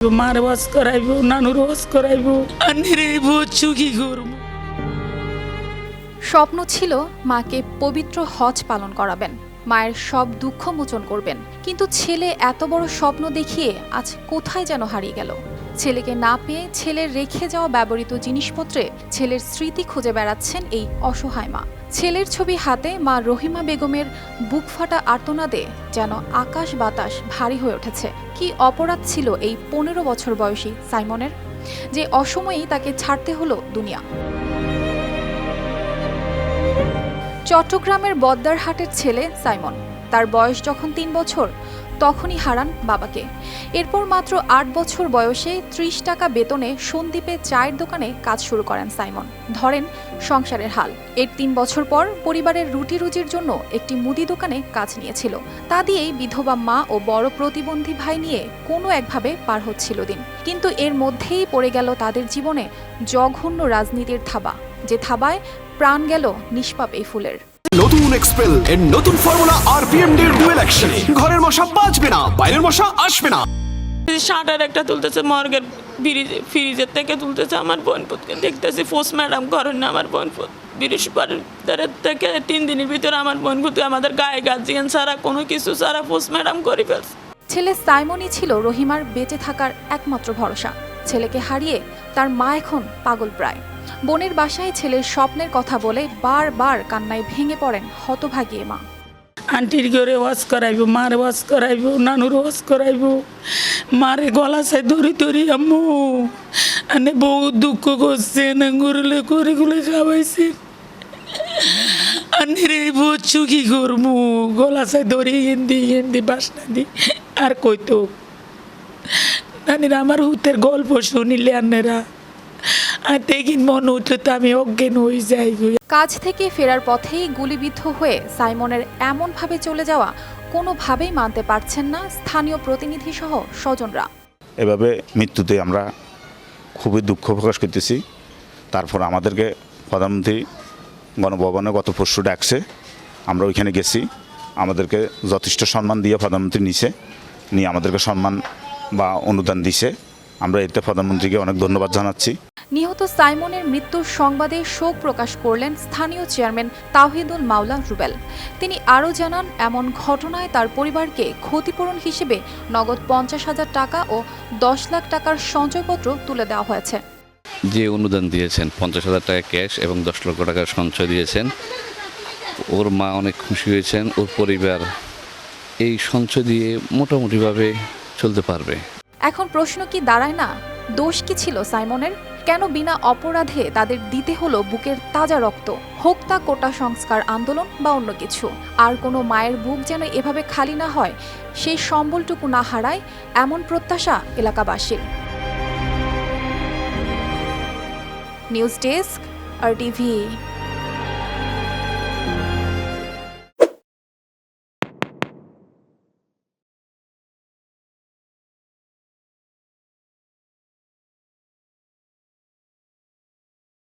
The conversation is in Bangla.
মার ওয়াজ করাইব, নানুর ওয়াজ করাইব, আন্নিরে বুঝছু কি করব। স্বপ্ন ছিল মাকে পবিত্র হজ পালন করাবেন, মায়ের সব দুঃখ মোচন করবেন। কিন্তু ছেলে এত বড় স্বপ্ন দেখিয়ে আজ কোথায় যেন হারিয়ে গেল। ছেলেকে না পেয়ে ছেলের রেখে যাওয়া ব্যবহৃত জিনিসপত্রে ছেলের স্মৃতি খুঁজে বেড়াচ্ছেন এই অসহায় মা। ছেলের ছবি হাতে মা রহিমা বেগমের বুক ফাটা আর্তনাদে যেন আকাশ বাতাস ভারী হয়ে উঠেছে। কি অপরাধ ছিল এই 15 বছর বয়সী সাইমনের, যে অসময়েই তাকে ছাড়তে হলো দুনিয়া। চট্টগ্রামের বদ্দারহাটের ছেলে সাইমন। তার বয়স যখন 3 বছর তখনই হারান বাবাকে। এরপর মাত্র 8 বছর বয়সে 30 টাকা বেতনে সন্দ্বীপে চায়ের দোকানে কাজ শুরু করেন সাইমন। ধরেন সংসারের হাল। এর 3 বছর পর পরিবারের রুটি রুজির জন্য একটি মুদি দোকানে কাজ নিয়েছিল। তা দিয়েই বিধবা মা ও বড় প্রতিবন্ধী ভাই নিয়ে কোনো একভাবে পার হচ্ছিল দিন। কিন্তু এর মধ্যেই পড়ে গেল তাদের জীবনে জঘন্য রাজনীতির থাবা, যে থাবায় প্রাণ গেল নিষ্পাপ এই ফুলের। নতুন এক্সপেল এর নতুন ফর্মুলা আরপিএম এর ডুয়েল অ্যাকশনে ঘরের মশা বাঁচবে না, বাইরের মশা আসবে না। শাটার একটা তুলতেছে, মর্গের ফ্রিজের থেকে তুলতেছে, আমার বোনপুতকে দেখতেছি ফোর্স ম্যাডাম করেন না। আমার বোনপুত বৃহস্পতিবারের থেকে 3 দিনের ভিতরে আমার বোনপুতকে আমাদের গায়ে গার্জিয়ান ছাড়া কোনো কিছু ছাড়া ফোর্স ম্যাডাম করে ফেলছে। ছেলে সাইমনই ছিল রহিমার বেঁচে থাকার একমাত্র ভরসা। ছেলেকে হারিয়ে তার মা এখন পাগল প্রায়। বোনের বাসায় ছেলের স্বপ্নের কথা বলে বারবার কান্নায় ভেঙে পড়েন হতভাগী মা। আন্টির ঘরে ওয়াজ করাইব, মার ওয়াজ করাইব, নানুর ওয়াজ করাইব, মারে গলা চাই ধরি ধরি আম্মু আনে বহুত দুঃখ করছে, না গরলে করে গুলে খাওয়াইছে। আন্নিরে বুঝছু কি করবো, গলা চাই ধরি হিন্দি বাসনা দি আর কইতো নানিরা আমার হুতের গল্প শুনিলে আন্নেরা আর দেখিন মনে হতো তো আমি অজ্ঞান হয়ে যাই। কাজ থেকে ফেরার পথেই গুলিবিদ্ধ হয়ে সাইমনের এমনভাবে চলে যাওয়া কোনোভাবেই মানতে পারছেন না স্থানীয় প্রতিনিধি সহ স্বজনরা। এভাবে মৃত্যুতে আমরা খুবই দুঃখ প্রকাশ করতেছি। তারপর আমাদেরকে প্রধানমন্ত্রী গণভবনে গত পরশু ডাকছে, আমরা ওইখানে গেছি। আমাদেরকে যথেষ্ট সম্মান দিয়ে প্রধানমন্ত্রী নিয়ে আমাদেরকে সম্মান বা অনুদান দিছে। আমরা এতে প্রধানমন্ত্রীকে অনেক ধন্যবাদ জানাচ্ছি। নিহত সাইমনের মৃত্যুর সংবাদে শোক প্রকাশ করলেন স্থানীয় চেয়ারম্যান তাওহিদুল মাওলা রুবেল। তিনি আরও জানান, এমন ঘটনায় তার পরিবারকে ক্ষতিপূরণ হিসেবে নগদ 50,000 টাকা ও 10 লাখ টাকার সঞ্চয়পত্র তুলে দেওয়া হয়েছে। যে অনুদান দিয়েছেন 50,000 টাকা ক্যাশ এবং 10 লক্ষ টাকার সঞ্চয় দিয়েছেন, ওর মা অনেক খুশি হয়েছেন। ওর পরিবার এই সঞ্চয় দিয়ে মোটামুটিভাবে চলতে পারবে। এখন প্রশ্ন কি দাঁড়ায় না, দোষ কি ছিল সাইমনের? কেন বিনা অপরাধে তাদের দিতে হলো বুকের তাজা রক্ত? হোক তা কোটা সংস্কার আন্দোলন বা অন্য কিছু। আর কোনো মায়ের বুক যেন এভাবে খালি না হয়, সেই সম্বলটুকু না হারায়, এমন প্রত্যাশা এলাকাবাসীর। News desk, RTV।